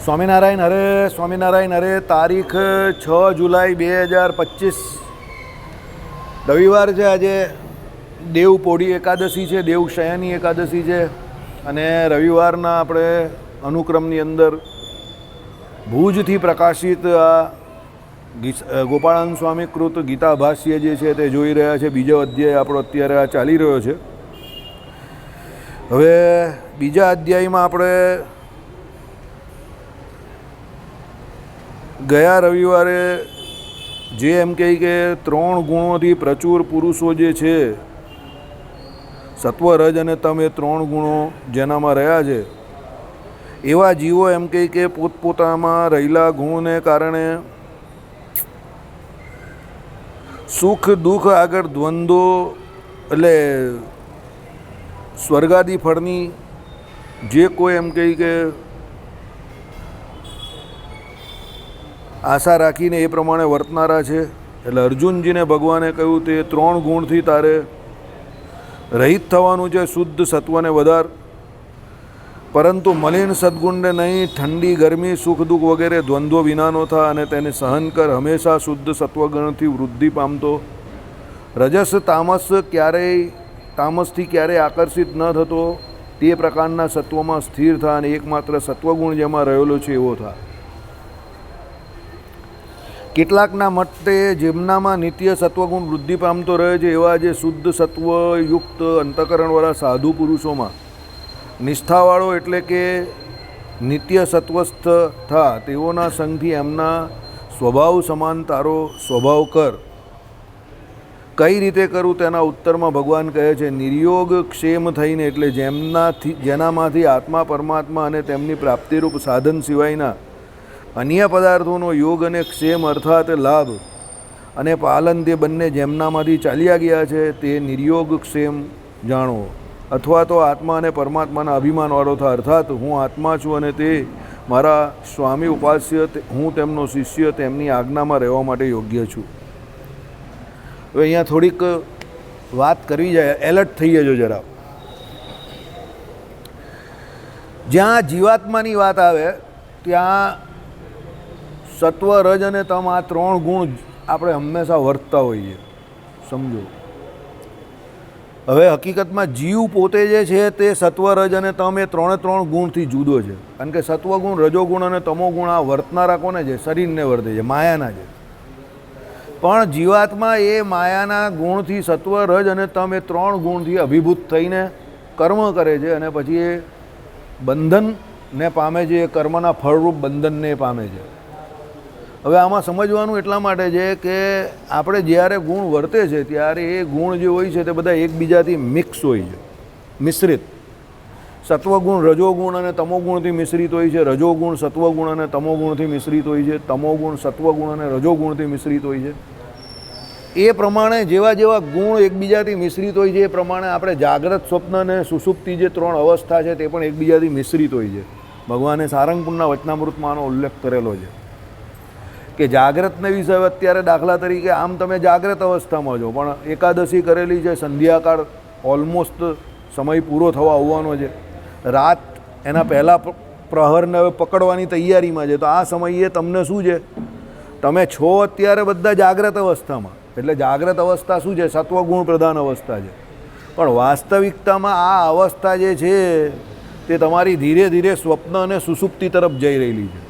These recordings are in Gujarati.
સ્વામિનારાયણ હરે સ્વામિનારાયણ હરે. તારીખ 6 જુલાઈ 2025 રવિવાર છે. આજે દેવપોઢી એકાદશી છે, દેવશયની એકાદશી છે. અને રવિવારના આપણે અનુક્રમની અંદર ભુજથી પ્રકાશિત આ ગોપાળાનંદ સ્વામી કૃત ગીતા ભાષ્ય જે છે તે જોઈ રહ્યા છે. બીજો અધ્યાય આપણો અત્યારે આ ચાલી રહ્યો છે. હવે બીજા અધ્યાયમાં આપણે ગયા રવિવારે જે એમ કહે કે 3 ગુણોથી પ્રચુર પુરુષો જે છે, સત્વ રજ અને તમ, એ 3 ગુણો જેનામાં રહ્યા છે, એવા જીવો એમ કહે કે પોતપોતામાં રહેલા ગુણને કારણે સુખ દુઃખ આગળ દ્વંદ્વો, એટલે સ્વર્ગાદી ફળની જે કોઈ એમ કહે કે આશા રાખીને એ પ્રમાણે વર્તનારા છે. એટલે અર્જુનજીને ભગવાને કહ્યું તે 3 ગુણથી તારે રહિત થવાનું છે, શુદ્ધ સત્વને વધાર. પરંતુ મલિન સદગુણને નહીં, ઠંડી ગરમી સુખ દુઃખ વગેરે દ્વંદ્વો વિનાનો થા અને તેને સહન કર. હંમેશા શુદ્ધ સત્વગણથી વૃદ્ધિ પામતો. રજસ તામસથી ક્યારેય આકર્ષિત ન થતો તે પ્રકારના સત્વમાં સ્થિર થા અને એકમાત્ર સત્વગુણ જેમાં રહેલો છે એવો થા. કેટલાકના મતે જેમનામાં નિત્ય સત્વગુણ વૃદ્ધિ પામતો રહે છે એવા જે શુદ્ધ સત્વયુક્ત અંતઃકરણવાળા સાધુ પુરુષોમાં નિષ્ઠાવાળો એટલે કે નિત્ય સત્વસ્થ થા, તેઓના સંગથી એમના સ્વભાવ સમાન તારો સ્વભાવ કર. કઈ રીતે કરું તેના ઉત્તરમાં ભગવાન કહે છે, નિર્યોગ ક્ષેમ થઈને, એટલે જેનામાંથી આત્મા પરમાત્મા અને તેમની પ્રાપ્તિરૂપ સાધન સિવાયના અન્ય પદાર્થોનો યોગ અને ક્ષેમ અર્થાત લાભ અને પાલન તે બંને જેમનામાંથી ચાલ્યા ગયા છે તે નિર્યોગ ક્ષેમ જાણો. અથવા તો આત્મા અને પરમાત્માના અભિમાનવાળો થા, અર્થાત હું આત્મા છું અને તે મારા સ્વામી ઉપાસ્ય, હું તેમનો શિષ્ય, તેમની આજ્ઞામાં રહેવા માટે યોગ્ય છું. હવે અહીંયા થોડીક વાત કરવી જાય, એલર્ટ થઈ જજો જરા. જ્યાં જીવાત્માની વાત આવે ત્યાં સત્વ રજ અને તમ, આ 3 ગુણ આપણે હંમેશા વર્તતા હોઈએ, સમજો. હવે હકીકતમાં જીવ પોતે જે છે તે સત્વ રજ અને તમ એ 3 ગુણથી જુદો છે. કારણ કે સત્વગુણ, રજોગુણ અને તમોગુણ આ વર્તનારા કોને છે? શરીરને વર્તે છે, માયાના છે. પણ જીવાત્મા એ માયાના ગુણથી, સત્વ રજ અને તમ એ 3 ગુણથી અભિભૂત થઈને કર્મ કરે છે અને પછી એ બંધનને પામે છે, એ કર્મના ફળરૂપ બંધનને પામે છે. હવે આમાં સમજવાનું એટલા માટે છે કે આપણે જ્યારે ગુણ વર્તે છે ત્યારે એ ગુણ જે હોય છે તે બધા એકબીજાથી મિક્સ હોય છે, મિશ્રિત. સત્વગુણ રજોગુણ અને તમોગુણથી મિશ્રિત હોય છે, રજોગુણ સત્વગુણ અને તમોગુણથી મિશ્રિત હોય છે, તમોગુણ સત્વગુણ અને રજોગુણથી મિશ્રિત હોય છે. એ પ્રમાણે જેવા જેવા ગુણ એકબીજાથી મિશ્રિત હોય છે એ પ્રમાણે આપણે જાગ્રત, સ્વપ્ન અને સુષુપ્તિ જે 3 અવસ્થા છે તે પણ એકબીજાથી મિશ્રિત હોય છે. ભગવાને સારંગપુરના વચનામૃતમાં આનો ઉલ્લેખ કરેલો છે કે જાગ્રતને વિશે અત્યારે દાખલા તરીકે આમ તમે જાગ્રત અવસ્થામાં છો, પણ એકાદશી કરેલી છે, સંધ્યાકાળ ઓલમોસ્ટ સમય પૂરો થવા આવવાનો છે, રાત એના પહેલાં પ્રહરને હવે પકડવાની તૈયારીમાં છે. તો આ સમયે તમને શું છે, તમે છો અત્યારે બધા જાગ્રત અવસ્થામાં. એટલે જાગ્રત અવસ્થા શું છે? સત્વગુણ પ્રધાન અવસ્થા છે. પણ વાસ્તવિકતામાં આ અવસ્થા જે છે તે તમારી ધીરે ધીરે સ્વપ્ન અને સુષુપ્તિ તરફ જઈ રહેલી છે.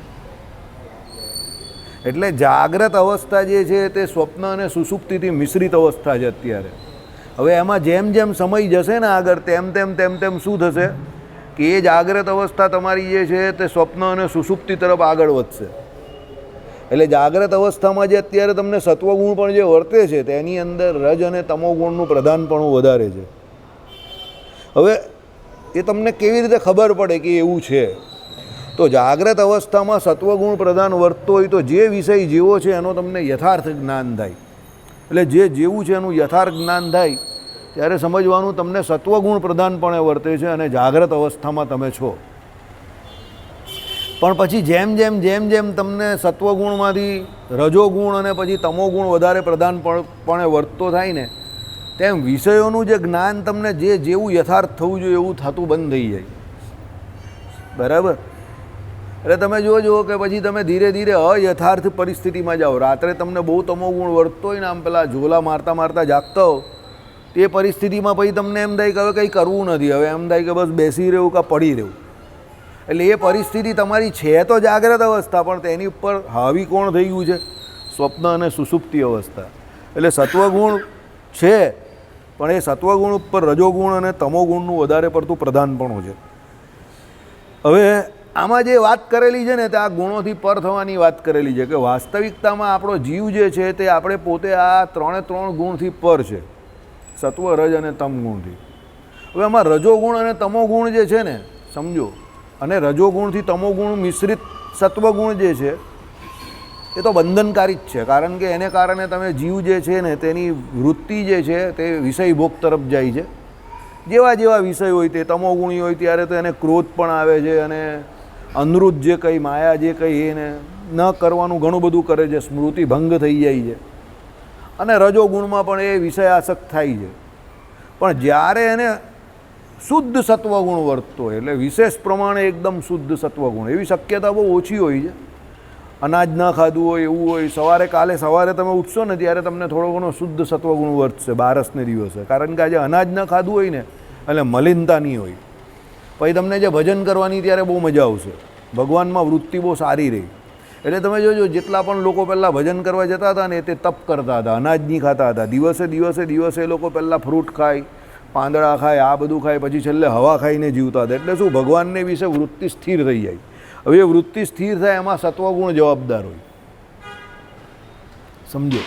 એટલે જાગ્રત અવસ્થા જે છે તે સ્વપ્ન અને સુષુપ્તિથી મિશ્રિત અવસ્થા છે અત્યારે. હવે એમાં જેમ જેમ સમય જશે ને આગળ, તેમ તેમ શું થશે કે એ જાગ્રત અવસ્થા તમારી જે છે તે સ્વપ્ન અને સુષુપ્તિ તરફ આગળ વધશે. એટલે જાગ્રત અવસ્થામાં જે અત્યારે તમને સત્વગુણ પણ જે વર્તે છે તેની અંદર રજ અને તમોગુણનું પ્રધાનપણું વધારે છે. હવે એ તમને કેવી રીતે ખબર પડે કે એવું છે? તો જાગ્રત અવસ્થામાં સત્વગુણ પ્રધાન વર્તતો હોય તો જે વિષય જેવો છે એનો તમને યથાર્થ જ્ઞાન થાય. એટલે જે જેવું છે એનું યથાર્થ જ્ઞાન થાય ત્યારે સમજવાનું તમને સત્વગુણ પ્રધાનપણે વર્તે છે અને જાગ્રત અવસ્થામાં તમે છો. પણ પછી જેમ જેમ તમને સત્વગુણમાંથી રજોગુણ અને પછી તમોગુણ વધારે પ્રધાનપણે વર્તતો થાય ને, તેમ વિષયોનું જે જ્ઞાન તમને જેવું યથાર્થ થવું જોઈએ એવું થતું બંધ થઈ જાય. બરાબર? એટલે તમે જોજો કે પછી તમે ધીરે ધીરે અયથાર્થ પરિસ્થિતિમાં જાઓ. રાત્રે તમને બહુ તમોગુણ વર્તતો હોય ને, આમ પેલા ઝોલા મારતા મારતા જાગતા હો, તે પરિસ્થિતિમાં પછી તમને એમ થાય કે હવે કંઈ કરવું નથી, હવે એમ થાય કે બસ બેસી રહેવું કે પડી રહેવું. એટલે એ પરિસ્થિતિ તમારી છે તો જાગ્રત અવસ્થા, પણ તેની ઉપર હાવી કોણ થઈ ગયું છે? સ્વપ્ન અને સુષુપ્તિ અવસ્થા. એટલે સત્વગુણ છે, પણ એ સત્વગુણ ઉપર રજોગુણ અને તમોગુણનું વધારે પડતું પ્રધાનપણું છે. હવે આમાં જે વાત કરેલી છે ને, તે આ ગુણોથી પર થવાની વાત કરેલી છે કે વાસ્તવિકતામાં આપણો જીવ જે છે તે આપણે પોતે આ 3 ગુણથી પર છે, સત્વ, રજ અને તમ ગુણથી. હવે આમાં રજોગુણ અને તમોગુણ જે છે ને, સમજો, અને રજોગુણથી તમોગુણ મિશ્રિત સત્વગુણ જે છે એ તો બંધનકારી જ છે. કારણ કે એને કારણે તમે જીવ જે છે ને તેની વૃત્તિ જે છે તે વિષય ભોગ તરફ જાય છે. જેવા જેવા વિષય હોય તે તમોગુણી હોય ત્યારે તો એને ક્રોધ પણ આવે છે, અને અનૃત જે કંઈ માયા જે કંઈ એને ન કરવાનું ઘણું બધું કરે છે, સ્મૃતિ ભંગ થઈ જાય છે. અને રજોગુણમાં પણ એ વિષયાસક્ત થાય છે. પણ જ્યારે એને શુદ્ધ સત્વગુણ વર્તતો હોય, એટલે વિશેષ પ્રમાણે એકદમ શુદ્ધ સત્વગુણ, એવી શક્યતા બહુ ઓછી હોય છે. અનાજ ન ખાધું હોય એવું હોય, કાલે સવારે તમે ઉઠશો ને ત્યારે તમને થોડો ઘણો શુદ્ધ સત્વગુણ વર્તશે બારસને દિવસે. કારણ કે આજે અનાજ ન ખાધું હોય ને, એટલે મલિનતા નહીં હોય. પછી તમને જે ભજન કરવાની ત્યારે બહુ મજા આવશે, ભગવાનમાં વૃત્તિ બહુ સારી રહી. એટલે તમે જોજો, જેટલા પણ લોકો પહેલાં ભજન કરવા જતા હતા ને તે તપ કરતા હતા, અનાજ નહીં ખાતા હતા. દિવસે એ લોકો પહેલાં ફ્રૂટ ખાય, પાંદડા ખાય, આ બધું ખાય, પછી છેલ્લે હવા ખાઈને જીવતા હતા. એટલે શું, ભગવાનને વિશે વૃત્તિ સ્થિર થઈ જાય. હવે એ વૃત્તિ સ્થિર થાય એમાં સત્વગુણ જવાબદાર હોય, સમજો.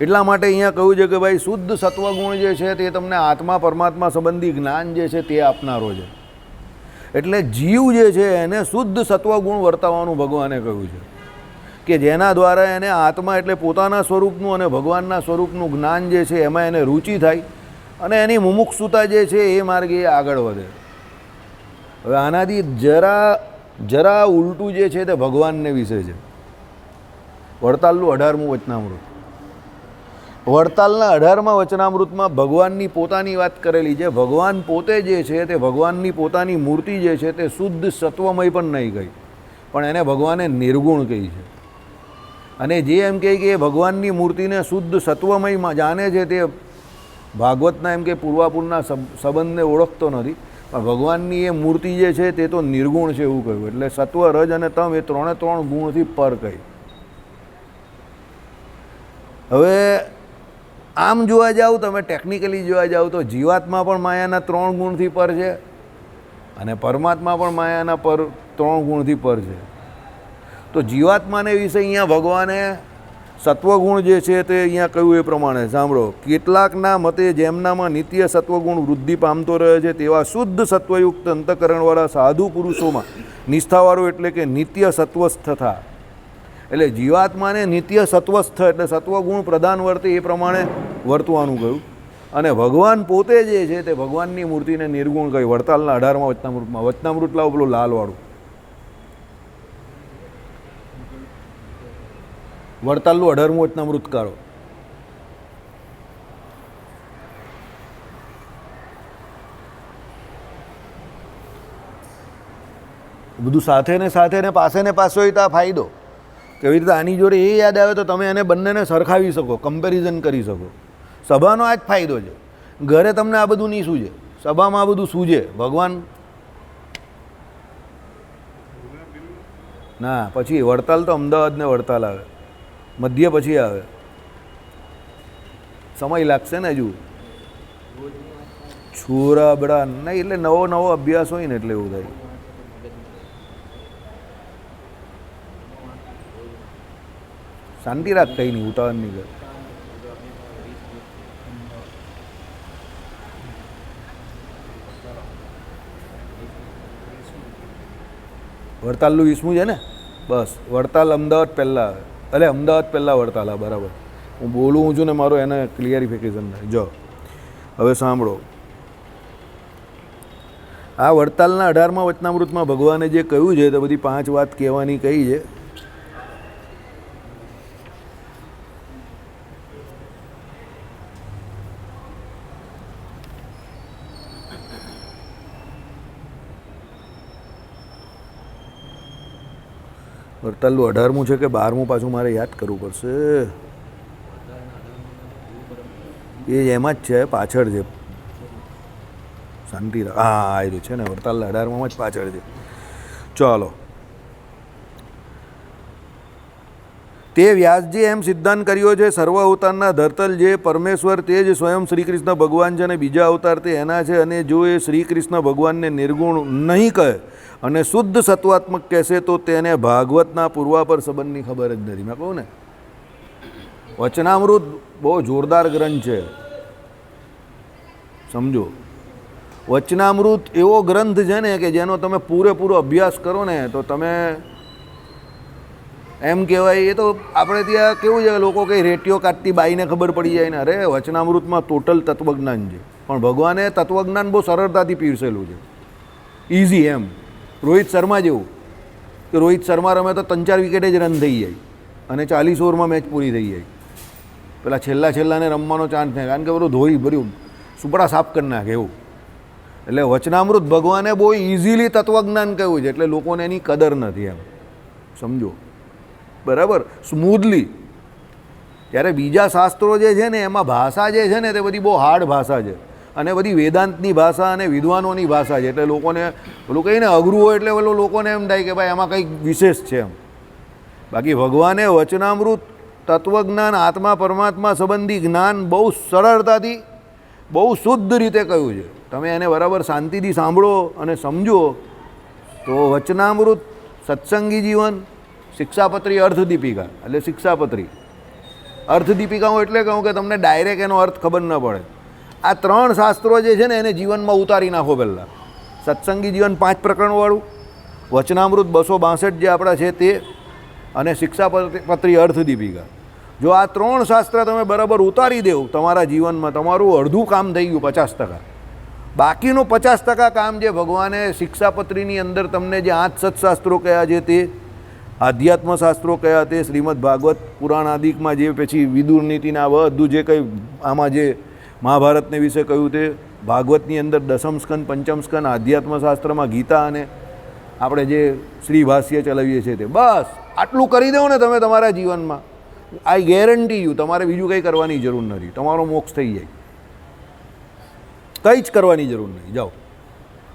એટલા માટે અહીંયા કહ્યું છે કે ભાઈ શુદ્ધ સત્વગુણ જે છે તે તમને આત્મા પરમાત્મા સંબંધી જ્ઞાન જે છે તે આપનારો છે. એટલે જીવ જે છે એને શુદ્ધ સત્વગુણ વર્તાવવાનું ભગવાને કહ્યું છે, કે જેના દ્વારા એને આત્મા એટલે પોતાના સ્વરૂપનું અને ભગવાનના સ્વરૂપનું જ્ઞાન જે છે એમાં એને રુચિ થાય, અને એની મુમુક્ષુતા જે છે એ માર્ગે આગળ વધે. હવે આનાથી જરા ઉલટું જે છે તે ભગવાનને વિશે છે. વડતાલનું 18મું વચનામૃત, વડતાલના 18મા વચનામૃતમાં ભગવાનની પોતાની વાત કરેલી છે. ભગવાન પોતે જે છે તે ભગવાનની પોતાની મૂર્તિ જે છે તે શુદ્ધ સત્વમય પણ નહીં કહી, પણ એને ભગવાને નિર્ગુણ કહી છે. અને જે એમ કહે કે ભગવાનની મૂર્તિને શુદ્ધ સત્વમય જાણે છે તે ભાગવતના એમ કે પૂર્વાપુરના સંબંધને ઓળખતો નથી. પણ ભગવાનની એ મૂર્તિ જે છે તે તો નિર્ગુણ છે એવું કહ્યું. એટલે સત્વ, રજ અને તમ એ 3 ગુણથી પર કહી. હવે આમ જોવા જાવ, તમે ટેકનિકલી જોવા જાવ તો જીવાત્મા પણ માયાના 3 ગુણથી પર છે, અને પરમાત્મા પણ માયાના 3 ગુણથી પર છે. તો જીવાત્માને વિશે અહીંયા ભગવાને સત્વગુણ જે છે તે અહીંયા કહ્યું એ પ્રમાણે સાંભળો. કેટલાકના મતે જેમનામાં નિત્ય સત્વગુણ વૃદ્ધિ પામતો રહે છે તેવા શુદ્ધ સત્વયુક્ત અંતઃકરણવાળા સાધુ પુરુષોમાં નિષ્ઠાવાળો એટલે કે નિત્ય સત્વસ્થ થા. એટલે જીવાત્માને નિત્ય સત્વસ્થ એટલે સત્વગુણ પ્રધાન વર્તે એ પ્રમાણે વર્તવાનું કહ્યું. અને ભગવાન પોતે જે છે તે ભગવાનની મૂર્તિને નિર્ગુણ કહ્યું. વડતાલના 18મા વચનામૃતમાં. વચનામૃત લાવો પેલું લાલવાળું, વડતાલનું 18મું વચનામૃત કાઢો. બધું સાથે ને પાસે હોય તો આ ફાયદો. કેવી રીતે આની જોડે એ યાદ આવે તો તમે એને બંનેને સરખાવી શકો, કમ્પેરિઝન કરી શકો. સભાનો આ જ ફાયદો છે. ઘરે તમને આ બધું નહીં સૂજે, સભામાં આ બધું સૂજે. ભગવાન ના, પછી વડતાલ તો અમદાવાદ ને વડતાલ આવે, મધ્ય પછી આવે, સમય લાગશે ને હજુ. છોરા બડા નહીં, એટલે નવો અભ્યાસ હોય ને એટલે એવું થાય. શાંતિ રાખ, કંઈ નહીં, ઉતાવળ નહીં કર. વડતાલનું 20મું છે ને? બસ, વડતાલ અમદાવાદ પહેલાં આવે, એટલે અમદાવાદ પહેલાં વડતાલ આવે, બરાબર. હું બોલું છું ને મારું એને ક્લિયરિફિકેશન થાય. જો હવે સાંભળો, આ વડતાલના 18મા વચનામૃતમાં ભગવાને જે કહ્યું છે તે બધી 5 વાત કહેવાની કહી છે. વરતાલનું 18મું છે કે 12મું પાછું મારે યાદ કરવું પડશે. એ એમાં જ છે, પાછળ છે. શાંતિ હા આવ્યું છે ને, વરતાલના 18માં જ પાછળ છે. ચાલો. તે વ્યાસજી એમ સિદ્ધાંત કર્યો છે, સર્વ અવતારના ધરતલ જે પરમેશ્વર તે જ સ્વયં શ્રી કૃષ્ણ ભગવાન છે અને બીજા અવતાર તે એના છે. અને જો એ શ્રી કૃષ્ણ ભગવાનને નિર્ગુણ નહીં કહે અને શુદ્ધ સત્વાત્મક કહેશે તો તેને ભાગવતના પૂર્વાપર સંબંધની ખબર જ નથી. મેં કહું ને, વચનામૃત બહુ જોરદાર ગ્રંથ છે, સમજો. વચનામૃત એવો ગ્રંથ છે ને કે જેનો તમે પૂરેપૂરો અભ્યાસ કરો ને તો તમે એમ કહેવાય. એ તો આપણે ત્યાં કેવું છે, લોકો કંઈ રેટીઓ કાઢતી બાઈને ખબર પડી જાય ને, અરે વચનામૃતમાં ટોટલ તત્વજ્ઞાન છે. પણ ભગવાને તત્વજ્ઞાન બહુ સરળતાથી પીરસેલું છે, ઇઝી એમ. રોહિત શર્મા જેવું કે રોહિત શર્મા રમે તો 3-4 વિકેટે જ રન થઈ જાય અને 40 ઓવરમાં મેચ પૂરી થઈ જાય. પેલા છેલ્લાને રમવાનો ચાન્સ નહીં, કારણ કે બધું ધોઈ ભર્યું સુપડા સાફ કરી નાખે એવું. એટલે વચનામૃત ભગવાને બહુ ઇઝીલી તત્વજ્ઞાન કહ્યું છે, એટલે લોકોને એની કદર નથી એમ, સમજો. બરાબર, સ્મૂધલી. ત્યારે બીજા શાસ્ત્રો જે છે ને એમાં ભાષા જે છે ને તે બધી બહુ હાર્ડ ભાષા છે અને બધી વેદાંતની ભાષા અને વિદ્વાનોની ભાષા છે. એટલે લોકોને પેલું કહીને અઘરું હોય એટલે પેલું લોકોને એમ થાય કે ભાઈ એમાં કંઈક વિશેષ છે એમ. બાકી ભગવાને વચનામૃત તત્વજ્ઞાન, આત્મા પરમાત્મા સંબંધી જ્ઞાન બહુ સરળતાથી બહુ શુદ્ધ રીતે કહ્યું છે. તમે એને બરાબર શાંતિથી સાંભળો અને સમજો તો વચનામૃત, સત્સંગી જીવન, શિક્ષાપત્રી, અર્થદીપિકા. એટલે શિક્ષાપત્રી, અર્થદીપિકા હું એટલે કહું કે તમને ડાયરેક્ટ એનો અર્થ ખબર ન પડે. આ 3 શાસ્ત્રો જે છે ને એને જીવનમાં ઉતારી નાખો પહેલાં. સત્સંગી જીવન 5 પ્રકરણવાળું, વચનામૃત 262 જે આપણા છે તે, અને શિક્ષાપત્રી, અર્થદીપિકા. જો આ 3 શાસ્ત્ર તમે બરાબર ઉતારી દેવ તમારા જીવનમાં, તમારું અડધું કામ થઈ ગયું 50%. બાકીનું 50% કામ જે ભગવાને શિક્ષાપત્રીની અંદર તમને જે 8 સત્શાસ્ત્રો કયા છે તે, આધ્યાત્મ શાસ્ત્રો કયા તે, શ્રીમદ ભાગવત પુરાણ આદિકમાં જે પછી વિદુર નીતિના બધું જે કંઈ આમાં જે મહાભારતને વિશે કહ્યું તે, ભાગવતની અંદર 10મ સ્કંદ, 5મ સ્કંદ, આધ્યાત્મ શાસ્ત્રમાં ગીતા અને આપણે જે શ્રી ભાષ્ય ચલાવીએ છીએ તે, બસ આટલું કરી દો ને તમે તમારા જીવનમાં, આઈ ગેરંટી યુ તમારે બીજું કંઈ કરવાની જરૂર નથી, તમારો મોક્ષ થઈ જાય. કંઈ જ કરવાની જરૂર નહીં, જાઓ,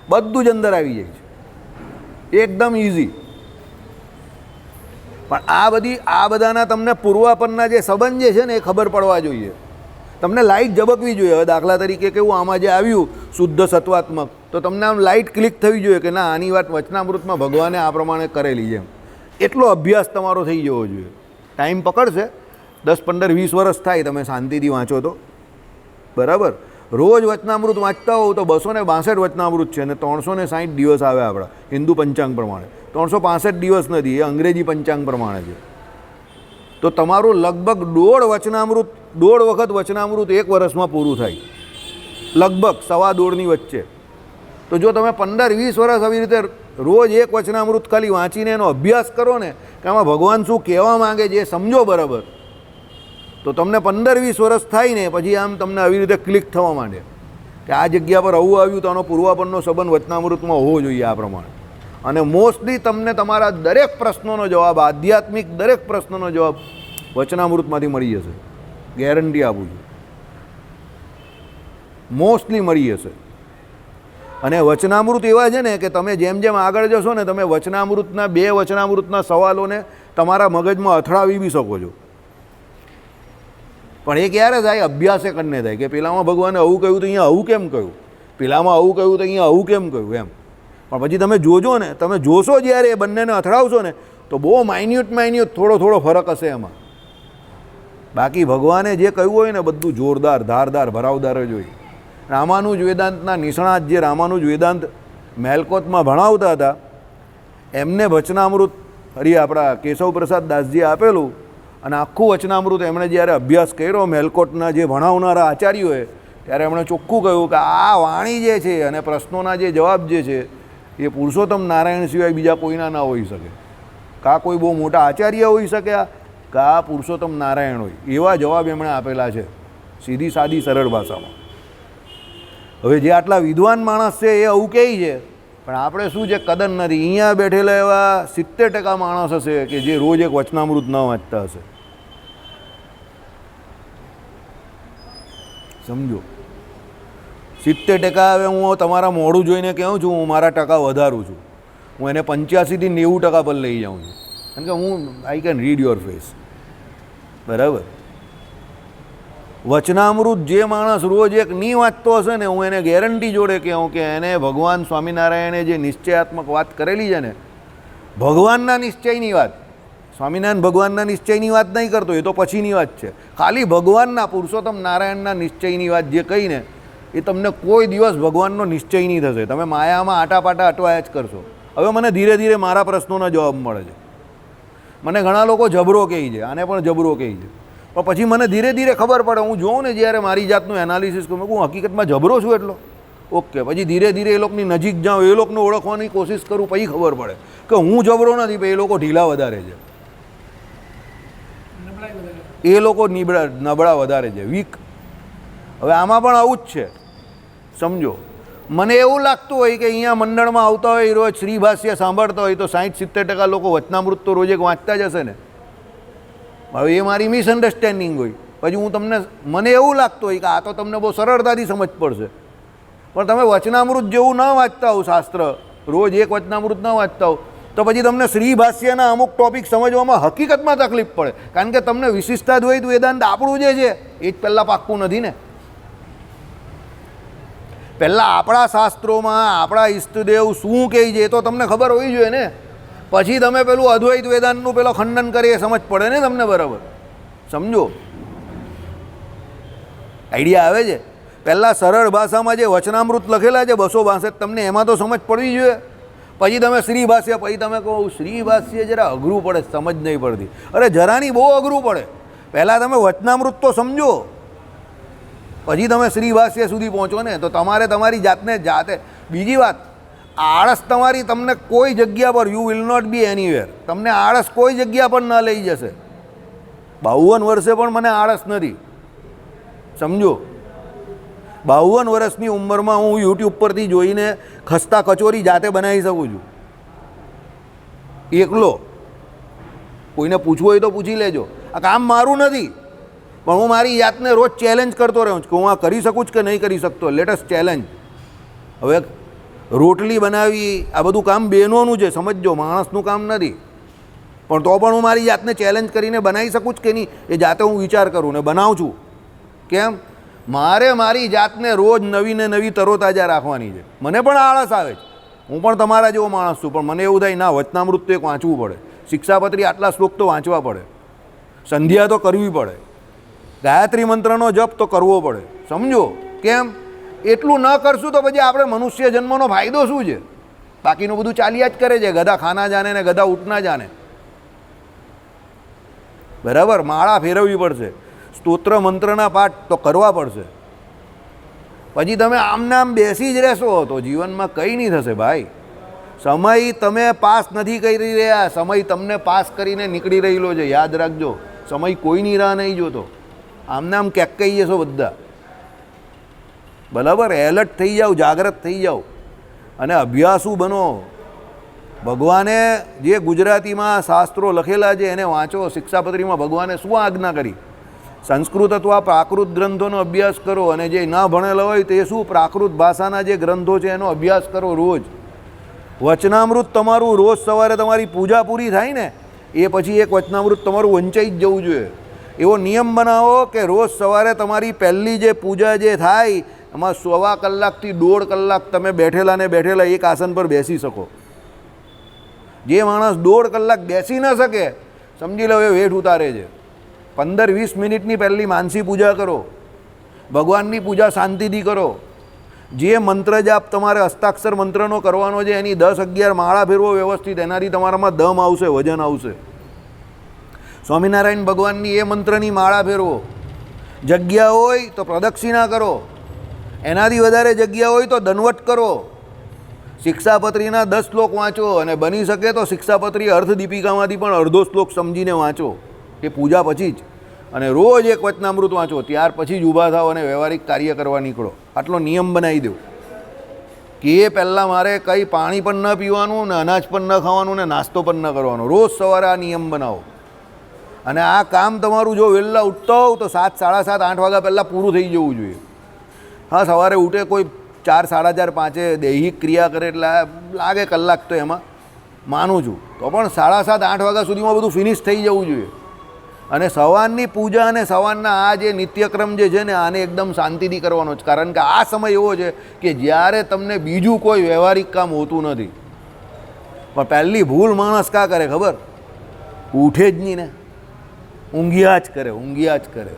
બધું જ અંદર આવી જાય છે, એકદમ ઇઝી. પણ આ બધાના તમને પૂર્વાપરના જે સંબંધ જે છે ને એ ખબર પડવા જોઈએ, તમને લાઇટ ઝબકવી જોઈએ. હવે દાખલા તરીકે કેવું આમાં જે આવ્યું શુદ્ધ સત્વાત્મક, તો તમને આમ લાઇટ ક્લિક થવી જોઈએ કે ના આની વાત વચનામૃતમાં ભગવાને આ પ્રમાણે કરેલી છે. એટલો અભ્યાસ તમારો થઈ જવો જોઈએ. ટાઈમ પકડશે, 10, 15, 20 વર્ષ થાય તમે શાંતિથી વાંચો તો બરાબર. રોજ વચનામૃત વાંચતા હોવ તો 262 વચનામૃત છે અને 360 દિવસ આવે આપણા હિન્દુ પંચાંગ પ્રમાણે. 365 દિવસ નથી, એ અંગ્રેજી પંચાંગ પ્રમાણે છે. તો તમારું લગભગ 1.5 વખત વચનામૃત 1 વર્ષમાં પૂરું થાય, લગભગ 1.25ની વચ્ચે. તો જો તમે 15-20 વર્ષ આવી રીતે રોજ એક વચનામૃત ખાલી વાંચીને એનો અભ્યાસ કરો ને કે આમાં ભગવાન શું કહેવા માંગે છે એ સમજો બરાબર, તો તમને 15-20 વર્ષ થાય ને પછી આમ તમને આવી રીતે ક્લિક થવા માંડે કે આ જગ્યા પર આવું આવ્યું તો આનો પૂર્વાપરનો સંબંધ વચનામૃતમાં હોવો જોઈએ આ પ્રમાણે. અને મોસ્ટલી તમને તમારા દરેક પ્રશ્નોનો જવાબ, આધ્યાત્મિક દરેક પ્રશ્નનો જવાબ વચનામૃતમાંથી મળી જશે, ગેરંટી આપું છું, મોસ્ટલી મળી જશે. અને વચનામૃત એવા છે ને કે તમે જેમ જેમ આગળ જશો ને તમે વચનામૃતના 2 વચનામૃતના સવાલોને તમારા મગજમાં અથડાવી બી શકો છો. પણ એ ક્યારે થાય? અભ્યાસે કરીને થાય કે પેલામાં ભગવાને આવું કહ્યું તો અહીંયા આવું કેમ કહ્યું, પેલામાં આવું કહ્યું તો અહીંયા આવું કેમ કહ્યું એમ. પણ પછી તમે જોજો ને, તમે જોશો જ્યારે એ બંનેને અથડાવશો ને તો બહુ માઇન્યુટ થોડો ફરક હશે એમાં. બાકી ભગવાને જે કહ્યું હોય ને બધું જોરદાર, ધારદાર, ભરાવદાર જ હોય. રામાનુજ વેદાંતના નિષ્ણાત જે રામાનુજ વેદાંત મેલકોતમાં ભણાવતા હતા એમને વચનામૃત આપણા કેશવ પ્રસાદ દાસજીએ આપેલું અને આખું વચનામૃત એમણે જ્યારે અભ્યાસ કર્યો મેલકોટના જે ભણાવનારા આચાર્યોએ, ત્યારે એમણે ચોખ્ખું કહ્યું કે આ વાણી જે છે અને પ્રશ્નોના જે જવાબ જે છે એ પુરુષોત્તમ નારાયણ સિવાય બીજા કોઈના ના હોઈ શકે. કાં કોઈ બહુ મોટા આચાર્ય હોઈ શકે, કાં પુરુષોત્તમ નારાયણ હોય, એવા જવાબ એમણે આપેલા છે સીધી સાદી સરળ ભાષામાં. હવે જે આટલા વિદ્વાન માણસ છે એ આવું કહે છે પણ આપણે શું છે, કદર નથી. અહીંયા બેઠેલા એવા 70% માણસ હશે કે જે રોજ એક વચનામૃત ન વાંચતા હશે. સમજો, 70%. હવે હું તમારા મોડું જોઈને કહું છું, હું મારા ટકા વધારું છું. હું એને 85 થી 90% પર લઈ જાઉં છું, કારણ કે હું I can read your face. બરાબર. વચનામૃત જે માણસ રોજ એક નહીં વાંચતો હશે ને, હું એને ગેરંટી જોડે કહું કે એને ભગવાન સ્વામિનારાયણે જે નિશ્ચયાત્મક વાત કરેલી છે ને, ભગવાનના નિશ્ચયની વાત, સ્વામિનારાયણ ભગવાનના નિશ્ચયની વાત નહીં કરતો, એ તો પછીની વાત છે. ખાલી ભગવાનના, પુરુષોત્તમ નારાયણના નિશ્ચયની વાત જે કહીને, એ તમને કોઈ દિવસ ભગવાનનો નિશ્ચય નહીં થશે. તમે માયામાં આટાપાટા અટવાયા જ કરશો. હવે મને ધીરે ધીરે મારા પ્રશ્નોના જવાબ મળે છે. મને ઘણા લોકો જબરો કહે છે, આને પણ જબરો કહે છે, પણ પછી મને ધીરે ધીરે ખબર પડે. હું જોઉં ને જ્યારે મારી જાતનું એનાલિસિસ કરું, હું હકીકતમાં જબરો છું એટલો. ઓકે, પછી ધીરે ધીરે એ લોકોની નજીક જાઉં, એ લોકોને ઓળખવાની કોશિશ કરું, પછી ખબર પડે કે હું જબરો નથી, પણ એ લોકો ઢીલા વધારે છે, એ લોકો નબળા વધારે છે, વીક. હવે આમાં પણ આવું જ છે. સમજો, મને એવું લાગતું હોય કે અહીંયા મંડળમાં આવતા હોય, રોજ શ્રી ભાષ્ય સાંભળતા હોય, તો 60-70% લોકો વચનામૃત તો રોજ એક વાંચતા જ હશે ને. હવે એ મારી મિસઅન્ડરસ્ટેન્ડિંગ હોય. પછી હું તમને, મને એવું લાગતું હોય કે આ તો તમને બહુ સરળતાથી સમજ પડશે, પણ તમે વચનામૃત જેવું ન વાંચતા હો, શાસ્ત્ર રોજ એક વચનામૃત ન વાંચતા હો, તો પછી તમને શ્રી ભાષ્યના અમુક ટોપિક સમજવામાં હકીકતમાં તકલીફ પડે. કારણ કે તમને વિશિષ્ટાદ્વૈત વેદાંત આપણું જે છે એ જ પહેલાં પાક્કું નથી ને. પહેલાં આપણા શાસ્ત્રોમાં આપણા ઈષ્ટદેવ શું કહે છે એ તો તમને ખબર હોવી જોઈએ ને. પછી તમે પેલું અદ્વૈત વેદાંતનું પેલો ખંડન કરીએ, સમજ પડે ને તમને. બરાબર, સમજો, આઈડિયા આવે છે. પહેલાં સરળ ભાષામાં જે વચનામૃત લખેલા છે 262, તમને એમાં તો સમજ પડવી જોઈએ. પછી તમે શ્રી ભાષ્ય, પછી તમે કહો શ્રી ભાષ્ય જરા અઘરું પડે, સમજ નહીં પડતી. અરે જરાની બહુ અઘરું પડે. પહેલાં તમે વચનામૃત તો સમજો, પછી તમે શ્રી ભાષ્ય સુધી પહોંચો ને, તો તમારે તમારી જાતે. બીજી વાત, આળસ તમારી તમને કોઈ જગ્યા પર, you will not be anywhere, તમને આળસ કોઈ જગ્યા પર ન લઈ જશે. 52 વર્ષે પણ મને આળસ નથી. સમજો, 52 વર્ષની ઉંમરમાં હું યુટ્યુબ પરથી જોઈને ખસ્તા કચોરી જાતે બનાવી શકું છું, એકલો. કોઈને પૂછવું હોય તો પૂછી લેજો. આ કામ મારું નથી, પણ હું મારી જાતને રોજ ચેલેન્જ કરતો રહું છું કે હું આ કરી શકું છું કે નહીં કરી શકતો. Latest challenge. હવે રોટલી બનાવી, આ બધું કામ બહેનોનું છે, સમજજો, માણસનું કામ નથી. પણ તો પણ હું મારી જાતને ચેલેન્જ કરીને બનાવી શકું છું કે નહીં, એ જાતે હું વિચાર કરું ને બનાવું છું. કેમ? મારે મારી જાતને રોજ નવી ને નવી તરોતાજા રાખવાની છે. મને પણ આળસ આવે છે, હું પણ તમારા જેવો માણસ છું, પણ મને એવું થાય ના, વચનામૃત તો એક વાંચવું પડે, શિક્ષાપત્રી આટલા શ્લોક તો વાંચવા પડે, સંધ્યા તો કરવી પડે, ગાયત્રી મંત્રનો જપ તો કરવો પડે. સમજો, કેમ? એટલું ન કરશું તો પછી આપણે મનુષ્ય જન્મનો ફાયદો શું છે? બાકીનું બધું ચાલ્યા જ કરે છે. ગધા ખાના જાને ને ગધા ઉઠના જાને. બરાબર, માળા ફેરવવી પડશે, સ્તોત્ર મંત્રના પાઠ તો કરવા પડશે. પછી તમે આમને આમ બેસી જ રહેશો તો જીવનમાં કંઈ નહીં થશે ભાઈ. સમય તમે પાસ નથી કરી રહ્યા, સમય તમને પાસ કરીને નીકળી રહેલો છે. યાદ રાખજો, સમય કોઈની રાહ નહીં જોતો. આમને આમ ક્યાંક કહી જશો બધા. બરાબર, એલર્ટ થઈ જાઓ, જાગ્રત થઈ જાઓ અને અભ્યાસુ બનો. ભગવાને જે ગુજરાતીમાં શાસ્ત્રો લખેલા છે એને વાંચો. શિક્ષાપત્રીમાં ભગવાને શું આજ્ઞા કરી? સંસ્કૃત અથવા પ્રાકૃત ગ્રંથોનો અભ્યાસ કરો, અને જે ન ભણેલા હોય તે શું, પ્રાકૃત ભાષાના જે ગ્રંથો છે એનો અભ્યાસ કરો રોજ. વચનામૃત તમારું રોજ સવારે તમારી પૂજા પૂરી થાય ને, એ પછી એક વચનામૃત તમારું વંચાઈ જ જવું જોઈએ. એવો નિયમ બનાવો કે રોજ સવારે તમારી પહેલી જે પૂજા જે થાય એમાં 1.25 કલાકથી 1.5 કલાક તમે બેઠેલા ને બેઠેલા એક આસન પર બેસી શકો. જે માણસ 1.5 કલાક બેસી ન શકે, સમજી લો એ વેઠ ઉતારે છે. 15-20 મિનિટની પહેલી માનસી પૂજા કરો, ભગવાનની પૂજા શાંતિથી કરો. જે મંત્ર જાપ તમારે હસ્તાક્ષર મંત્રનો કરવાનો છે એની 10-11 માળા ફેરવો વ્યવસ્થિત, એનાથી તમારામાં દમ આવશે, વજન આવશે. સ્વામિનારાયણ ભગવાનની એ મંત્રની માળા ફેરવો. જગ્યા હોય તો પ્રદક્ષિણા કરો, એનાથી વધારે જગ્યા હોય તો દંડવત કરો. શિક્ષાપત્રીના 10 શ્લોક વાંચો, અને બની શકે તો શિક્ષાપત્રી અર્થદીપિકામાંથી પણ અડધો શ્લોક સમજીને વાંચો, એ પૂજા પછી જ. અને રોજ એક વચનામૃત વાંચો, ત્યાર પછી જ ઊભા થાવ અને વ્યવહારિક કાર્ય કરવા નીકળો. આટલો નિયમ બનાવી દો. કે એ પહેલાં મારે કંઈ પાણી પણ ન પીવાનું ને અનાજ પણ ન ખાવાનું ને નાસ્તો પણ ન કરવાનો. રોજ સવારે આ નિયમ બનાવો અને આ કામ તમારું જો વહેલા ઉઠતો હોવ તો 7, 7:30, 8 વાગ્યા પહેલાં પૂરું થઈ જવું જોઈએ. હા, સવારે ઉઠે કોઈ 4, 4:30, 5 દૈહિક ક્રિયા કરે એટલે લાગે કલાક તો એમાં માનું છું, તો પણ 7:30, 8 વાગ્યા સુધીમાં બધું ફિનિશ થઈ જવું જોઈએ. અને સવારની પૂજા અને સવારના આ જે નિત્યક્રમ જે છે ને આને એકદમ શાંતિથી કરવાનો છે, કારણ કે આ સમય એવો છે કે જ્યારે તમને બીજું કોઈ વ્યવહારિક કામ હોતું નથી. પણ પહેલી ભૂલ માણસ કાં કરે ખબર? ઉઠે જ નહીં ને, ઊંઘ્યા જ કરે.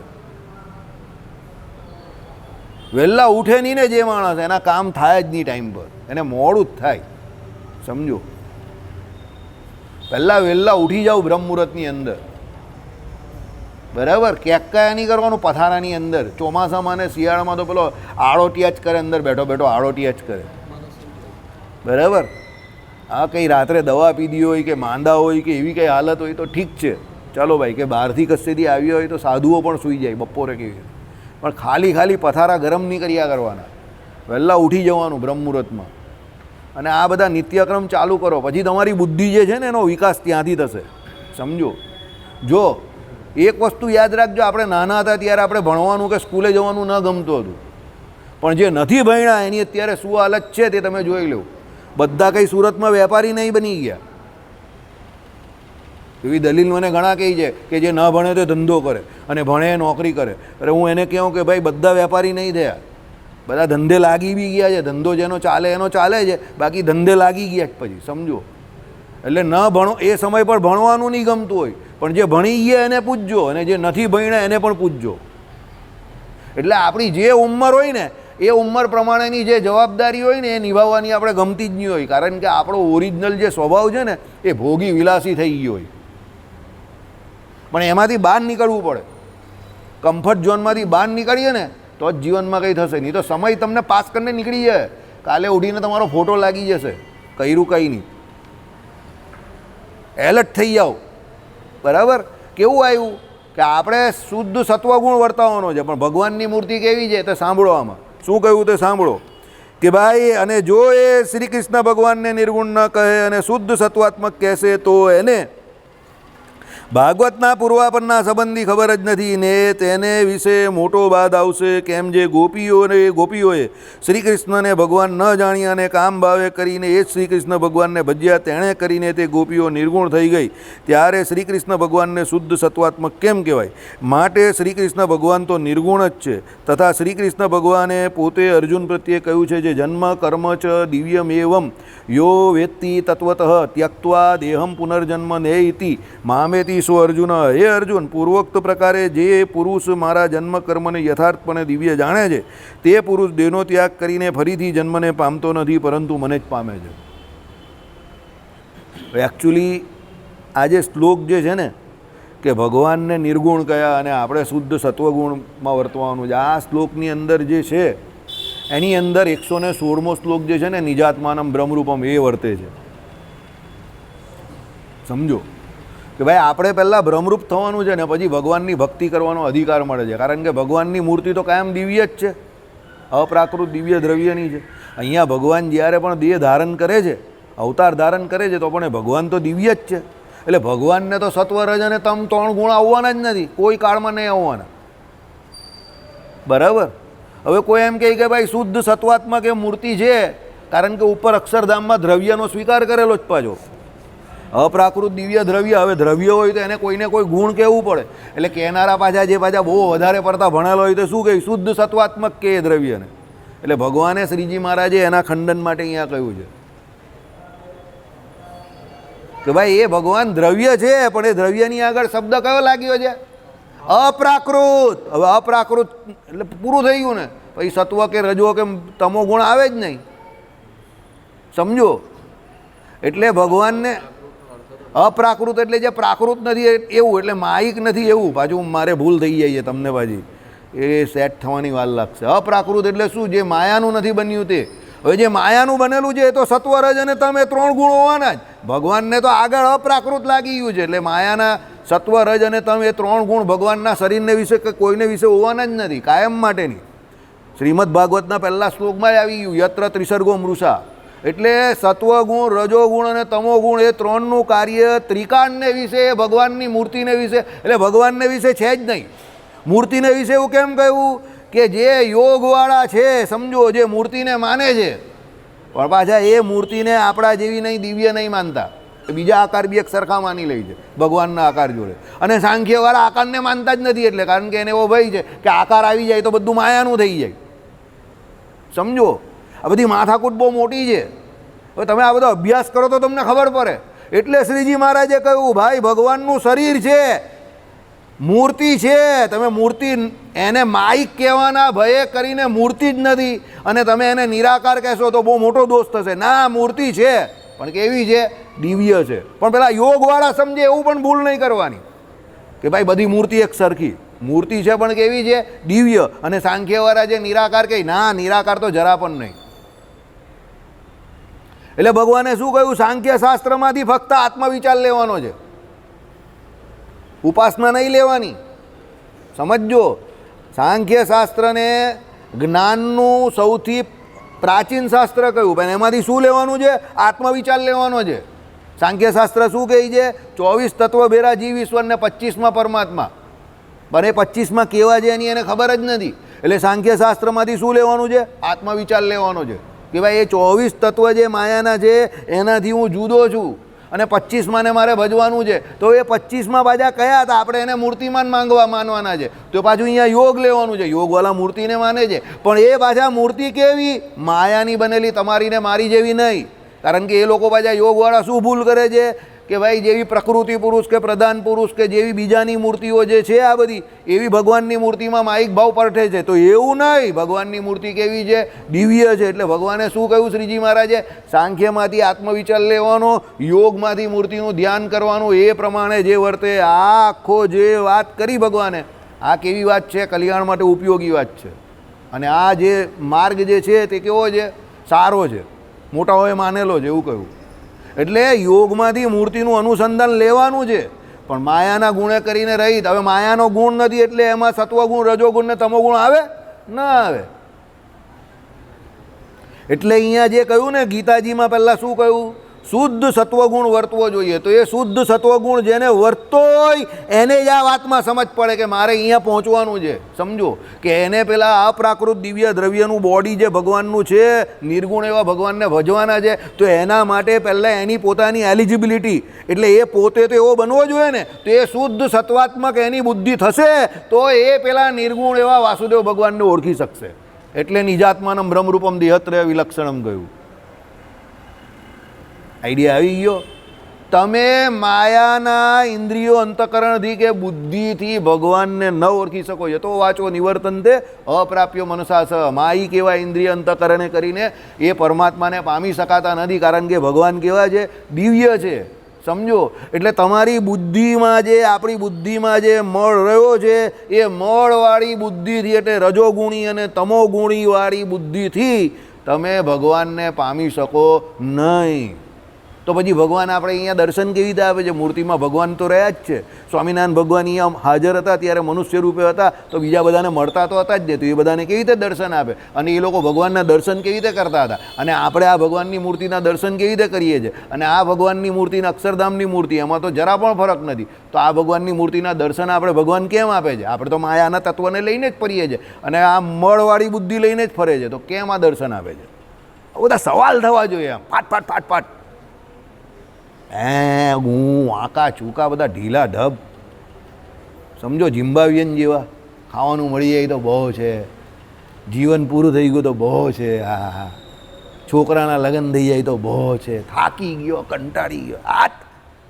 વહેલા ઉઠે નહીં ને જે માણસ, એના કામ થાય જ નહીં ટાઈમ પર, એને મોડું જ થાય. સમજો, પહેલાં વહેલા ઉઠી જાઓ બ્રહ્મ મુહૂર્તની અંદર, બરાબર? ક્યાંય નહીં કરવાનું પથારાની અંદર. ચોમાસામાં અને શિયાળામાં તો પેલો આળોટિયા જ કરે, અંદર બેઠો બેઠો આળોટિયા જ કરે, બરાબર? હા, કંઈ રાત્રે દવા પીધી હોય કે માંદા હોય કે એવી કંઈ હાલત હોય તો ઠીક છે, ચાલો ભાઈ, કે બહારથી કશેથી આવ્યા હોય તો સાધુઓ પણ સૂઈ જાય બપોરે કેવી, પણ ખાલી પથારા ગરમ નહીં કર્યા કરવાના. વહેલા ઉઠી જવાનું બ્રહ્મ મુહૂર્તમાં અને આ બધા નિત્યક્રમ ચાલુ કરો. પછી તમારી બુદ્ધિ જે છે ને એનો વિકાસ ત્યાંથી થશે. સમજો, જો એક વસ્તુ યાદ રાખજો, આપણે નાના હતા ત્યારે આપણે ભણવાનું કે સ્કૂલે જવાનું ન ગમતું હતું, પણ જે નથી ભણ્યા એની અત્યારે શું હાલત છે તે તમે જોઈ લો. બધા કંઈ સુરતમાં વેપારી નહીં બની ગયા. એવી દલીલ મને ઘણા કહી છે કે જે ન ભણે તો ધંધો કરે અને ભણે નોકરી કરે. અરે હું એને કહું કે ભાઈ બધા વેપારી નહીં થયા, બધા ધંધે લાગી બી ગયા છે. ધંધો જેનો ચાલે એનો ચાલે છે, બાકી ધંધે લાગી ગયા જ પછી. સમજો, એટલે ન ભણો એ સમય પર ભણવાનું નહીં ગમતું હોય, પણ જે ભણી ગયા એને પૂછજો અને જે નથી ભણ્યા એને પણ પૂછજો. એટલે આપણી જે ઉંમર હોય ને એ ઉંમર પ્રમાણેની જે જવાબદારી હોય ને એ નિભાવવાની આપણે ગમતી જ નહીં હોય, કારણ કે આપણો ઓરિજિનલ જે સ્વભાવ છે ને એ ભોગી વિલાસી થઈ ગયો હોય. પણ એમાંથી બહાર નીકળવું પડે. કમ્ફર્ટ ઝોનમાંથી બહાર નીકળીએ ને તો જ જીવનમાં કંઈ થશે, નહીં તો સમય તમને પાસ કરીને નીકળી જાય. કાલે ઉઠીને તમારો ફોટો લાગી જશે, કર્યું કંઈ નહીં. એલર્ટ થઈ જાઓ, બરાબર? કેવું આવ્યું કે આપણે શુદ્ધ સત્વગુણ વર્તાવવાનો છે, પણ ભગવાનની મૂર્તિ કેવી છે તે સાંભળો. આમાં શું કહ્યું તે સાંભળો કે ભાઈ, અને જો એ શ્રી કૃષ્ણ ભગવાનને નિર્ગુણ ન કહે અને શુદ્ધ સત્વાત્મક કહેશે તો એને ભાગવતના પૂર્વાપરના સંબંધી ખબર જ નથી ને તેને વિશે મોટો બાદ આવશે. કેમ જે ગોપીઓએ શ્રી કૃષ્ણને ભગવાન ન જાણ્યા અને કામ ભાવે કરીને એ જ શ્રી કૃષ્ણ ભગવાનને ભજ્યા, તેણે કરીને તે ગોપીઓ નિર્ગુણ થઈ ગઈ, ત્યારે શ્રી કૃષ્ણ ભગવાનને શુદ્ધ સત્વાત્મક કેમ કહેવાય? માટે શ્રી કૃષ્ણ ભગવાન તો નિર્ગુણ જ છે. તથા શ્રી કૃષ્ણ ભગવાને પોતે અર્જુન પ્રત્યે કહ્યું છે, જે જન્મ કર્મ ચ દિવ્યમ એવમ યો વેત્તિ તત્વતઃ ત્યક્ત્વા દેહમ પુનર્જન્મ ને ઇતિ મામેતિ સો અર્જુન. હે અર્જુન, પૂર્વોક્ત પ્રકારે જે પુરુષ મારા જન્મ કર્મને યથાર્થપણે દિવ્ય જાણે છે તે પુરુષ દેહનો ત્યાગ કરીને ફરીથી જન્મને પામતો નથી, પરંતુ મને જ પામે છે. એકચ્યુઅલી આ જે શ્લોક જે છે ને કે ભગવાનને નિર્ગુણ કયા અને આપણે શુદ્ધ સત્વગુણમાં વર્તવાનું છે, આ શ્લોકની અંદર જે છે એની અંદર 116મો શ્લોક જે છે ને નિજાત્માનમ બ્રહ્મરૂપમ એ વર્તે છે. સમજો કે ભાઈ આપણે પહેલાં બ્રહ્મરૂપ થવાનું છે ને પછી ભગવાનની ભક્તિ કરવાનો અધિકાર મળે છે, કારણ કે ભગવાનની મૂર્તિ તો કાયમ દિવ્ય જ છે, અપ્રાકૃત દિવ્ય દ્રવ્યની છે. અહીંયા ભગવાન જ્યારે પણ દેહ ધારણ કરે છે, અવતાર ધારણ કરે છે, તો પણ એ ભગવાન તો દિવ્ય જ છે. એટલે ભગવાનને તો સત્વ રજ અને તમ 3 ગુણ આવવાના જ નથી, કોઈ કાળમાં નહીં આવવાના, બરાબર? હવે કોઈ એમ કહે કે ભાઈ શુદ્ધ સત્વાત્મક એ મૂર્તિ છે, કારણ કે ઉપર અક્ષરધામમાં દ્રવ્યનો સ્વીકાર કરેલો જ પાછો. અપ્રાકૃત દિવ્ય દ્રવ્ય, હવે દ્રવ્ય હોય તો એને કોઈને કોઈ ગુણ કહેવું પડે. એટલે કહેનારા પાછા જે પાછા બહુ વધારે પડતા ભણેલો હોય તો શું કહે? શુદ્ધ સત્વાત્મક કે દ્રવ્યને. એટલે ભગવાને શ્રીજી મહારાજે એના ખંડન માટે અહીંયા કહ્યું છે કે ભાઈ એ ભગવાન દ્રવ્ય છે, પણ એ દ્રવ્યની આગળ શબ્દ કયો લાગ્યો છે? અપ્રાકૃત. હવે અપ્રાકૃત એટલે પૂરું થઈ ગયું ને, પછી સત્વ કે રજો કે તમો ગુણ આવે જ નહીં. સમજો, એટલે ભગવાનને અપ્રાકૃત એટલે જે પ્રાકૃત નથી એવું, એટલે માયિક નથી એવું. પાછું મારે ભૂલ થઈ જાય છે, તમને પાછી એ સેટ થવાની વાર લાગશે. અપ્રાકૃત એટલે શું? જે માયાનું નથી બન્યું તે. હવે જે માયાનું બનેલું છે એ તો સત્વ રજ અને તમ એ 3 ગુણ હોવાના જ. ભગવાનને તો આગળ અપ્રાકૃત લાગી ગયું છે, એટલે માયાના સત્વ રજ અને તમ એ 3 ગુણ ભગવાનના શરીરને વિશે કે કોઈને વિશે હોવાના જ નથી, કાયમ માટેની. શ્રીમદ ભાગવતના પહેલા શ્લોકમાં જ આવી ગયું, યત્ર ત્રિસર્ગો મૃષા. એટલે સત્વગુણ, રજોગુણ અને તમોગુણ એ ત્રણનું કાર્ય ત્રિકાળને વિશે, ભગવાનની મૂર્તિને વિશે, એટલે ભગવાનને વિશે છે જ નહીં. મૂર્તિને વિશે એવું કેમ કહ્યું કે જે યોગવાળા છે, સમજો, જે મૂર્તિને માને છે, પણ પાછા એ મૂર્તિને આપણા જેવી નહીં, દિવ્ય નહીં માનતા, બીજા આકાર બી એક સરખા માની લે છે ભગવાનના આકાર જોડે. અને સાંખ્યવાળા આકારને માનતા જ નથી, એટલે કારણ કે એને એવો ભય છે કે આકાર આવી જાય તો બધું માયાનું થઈ જાય. સમજો, આ બધી માથાકૂટ બહુ મોટી છે. હવે તમે આ બધો અભ્યાસ કરો તો તમને ખબર પડે. એટલે શ્રીજી મહારાજે કહ્યું, ભાઈ ભગવાનનું શરીર છે, મૂર્તિ છે, તમે મૂર્તિ એને માઇક કહેવાના ભયે કરીને મૂર્તિ જ નથી, અને તમે એને નિરાકાર કહેશો તો બહુ મોટો દોષ થશે. ના, મૂર્તિ છે, પણ કેવી છે? દિવ્ય છે. પણ પેલા યોગવાળા સમજે એવું પણ ભૂલ નહીં કરવાની કે ભાઈ બધી મૂર્તિ એક સરખી. મૂર્તિ છે પણ કેવી છે? દિવ્ય. અને સાંખ્યવાળા જે નિરાકાર કહે, ના, નિરાકાર તો જરા પણ નહીં. એટલે ભગવાને શું કહ્યું? સાંખ્ય શાસ્ત્રમાંથી ફક્ત આત્મવિચાર લેવાનો છે, ઉપાસના નહીં લેવાની. સમજો, સાંખ્ય શાસ્ત્રને જ્ઞાનનું સૌથી પ્રાચીન શાસ્ત્ર કહ્યું, પણ એમાંથી શું લેવાનું છે? આત્મવિચાર લેવાનો છે. સાંખ્ય શાસ્ત્ર શું કહે છે? 24 તત્વ ભેરા જીવ ઈશ્વરને 25માં પરમાત્મા, પણ એ 25માં કેવા છે એની એને ખબર જ નથી. એટલે સાંખ્ય શાસ્ત્રમાંથી શું લેવાનું છે? આત્મવિચાર લેવાનો છે કે ભાઈ એ 24 તત્વ જે માયાના છે એનાથી હું જુદો છું, અને 25માં મારે ભજવાનું છે. તો એ 25માં પાછા કયા હતા? આપણે એને મૂર્તિમાન માનવાના છે. તો પાછું અહીંયા યોગ લેવાનું છે. યોગવાળા મૂર્તિને માને છે, પણ એ પાછા મૂર્તિ કેવી? માયાની બનેલી, તમારી ને મારી જેવી નહીં. કારણ કે એ લોકો પાછા યોગવાળા શું ભૂલ કરે છે કે ભાઈ જેવી પ્રકૃતિ પુરુષ કે પ્રધાન પુરુષ કે જેવી બીજાની મૂર્તિઓ જે છે આ બધી, એવી ભગવાનની મૂર્તિમાં માઇક ભાવ પરઠે છે. તો એવું નહીં, ભગવાનની મૂર્તિ કેવી છે? દિવ્ય છે. એટલે ભગવાને શું કહ્યું શ્રીજી મહારાજે? સાંખ્યમાંથી આત્મવિચાર લેવાનો, યોગમાંથી મૂર્તિનું ધ્યાન કરવાનું. એ પ્રમાણે જે વર્તે, આ આખો જે વાત કરી ભગવાને, આ કેવી વાત છે? કલ્યાણ માટે ઉપયોગી વાત છે. અને આ જે માર્ગ જે છે તે કેવો છે? સારો છે, મોટાઓએ માનેલો છે, એવું કહ્યું. એટલે યોગમાંથી મૂર્તિનું અનુસંધાન લેવાનું છે, પણ માયાના ગુણે કરીને રહિત. હવે માયાનો ગુણ નથી એટલે એમાં સત્વગુણ, રજોગુણ ને તમોગુણ આવે? ના આવે. એટલે અહીંયા જે કહ્યું ને ગીતાજીમાં, પહેલાં શું કહ્યું? શુદ્ધ સત્વગુણ વર્તવો જોઈએ. તો એ શુદ્ધ સત્વગુણ જેને વર્તતો હોય એને જ આ વાતમાં સમજ પડે કે મારે અહીંયા પહોંચવાનું છે. સમજો કે એને પેલા અપ્રાકૃત દિવ્ય દ્રવ્યનું બોડી જે ભગવાનનું છે, નિર્ગુણ એવા ભગવાનને ભજવાના છે, તો એના માટે પહેલાં એની પોતાની એલિજિબિલિટી, એટલે એ પોતે તો એવો બનવો જોઈએ ને. તો એ શુદ્ધ સત્વાત્મક એની બુદ્ધિ થશે તો એ પેલા નિર્ગુણ એવા વાસુદેવ ભગવાનને ઓળખી શકશે. એટલે નિજાત્માનમ બ્રહ્મરૂપમ દેહત્રય વિલક્ષણમ ગયું. આઈડિયા આવી ગયો? તમે માયાના ઇન્દ્રિયો અંતકરણથી કે બુદ્ધિથી ભગવાનને ન ઓળખી શકો. યતો વાચો નિવર્તનતે અપ્રાપ્યો મનસા સ. માઈ કેવા ઇન્દ્રિય અંતકરણે કરીને એ પરમાત્માને પામી શકાતા નથી, કારણ કે ભગવાન કેવા છે? દિવ્ય છે. સમજો, એટલે તમારી બુદ્ધિમાં જે, આપણી બુદ્ધિમાં જે મળ રહ્યો છે એ મળવાળી બુદ્ધિથી, એટલે રજોગુણી અને તમોગુણીવાળી બુદ્ધિથી તમે ભગવાનને પામી શકો નહીં. તો પછી ભગવાન આપણે અહીંયા દર્શન કેવી રીતે આપે છે? મૂર્તિમાં ભગવાન તો રહ્યા જ છે. સ્વામિનારાયણ ભગવાન અહીંયા હાજર હતા ત્યારે મનુષ્ય રૂપે હતા, તો બીજા બધાને મળતા તો હતા જ ને. તો એ બધાને કેવી રીતે દર્શન આપે? અને એ લોકો ભગવાનના દર્શન કેવી રીતે કરતા હતા? અને આપણે આ ભગવાનની મૂર્તિના દર્શન કેવી રીતે કરીએ છીએ? અને આ ભગવાનની મૂર્તિના અક્ષરધામની મૂર્તિ, એમાં તો જરા પણ ફરક નથી. તો આ ભગવાનની મૂર્તિના દર્શન આપણે ભગવાન કેમ આપે છે? આપણે તો માયાના તત્વને લઈને જ ફરીએ છીએ, અને આ મળવાળી બુદ્ધિ લઈને જ ફરે છે. તો કેમ આ દર્શન આપે છે? બધા સવાલ થવા જોઈએ. આમ ફાટ ફાટ ફાટ ફાટ, હું આકા ચૂકા બધા ઢીલા ઢબ. સમજો, ઝિમ્બાબ્વિયન જેવા ખાવાનું મળી જાય તો બહુ છે, જીવન પૂરું થઈ ગયું તો બહુ છે, હા હા, છોકરાના લગ્ન થઈ જાય તો બહુ છે, થાકી ગયો, કંટાળી ગયો. આ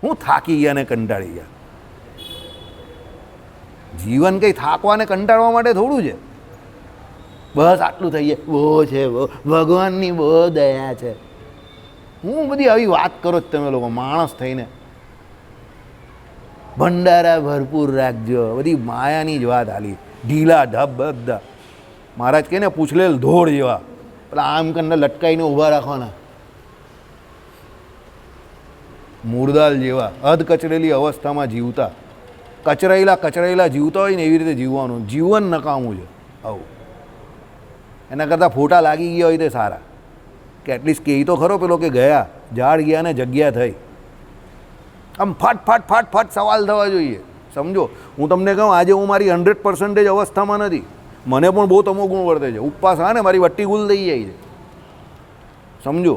હું થાકી ગયા ને કંટાળી ગયા? જીવન કંઈ થાકવા ને કંટાળવા માટે થોડું છે. બસ આટલું થઈ જાય, બહુ છે, ભગવાનની બહુ દયા છે. હું બધી આવી વાત કરો જ તમે લોકો માણસ થઈને. ભંડારા ભરપૂર રાખજો, બધી માયાની જ વાત હાલી, ઢીલા ઢબ બધા. મહારાજ કહે ને પૂછલેલ ધોળ જેવા, પેલા આમ કરીને લટકાઈને ઊભા રાખવાના, મૂળદાલ જેવા અધ કચરેલી અવસ્થામાં જીવતા. કચરાયેલા જીવતા હોય ને એવી રીતે જીવવાનું. જીવન નકામું છે આવું. એના કરતાં ફોટા લાગી ગયા હોય તે સારા, કે એટલીસ્ટ કહે તો ખરો પેલો કે ગયા ઝાડ ગયા ને જગ્યા થઈ. આમ ફાટ ફાટ ફાટ ફાટ સવાલ થવા જોઈએ. સમજો, હું તમને કહું આજે હું મારી 100% અવસ્થામાં નથી, મને પણ બહુ તમો ગુણ વર્તે છે. ઉપવાસ હા ને મારી વટ્ટી ગુલ થઈ જાય છે. સમજો,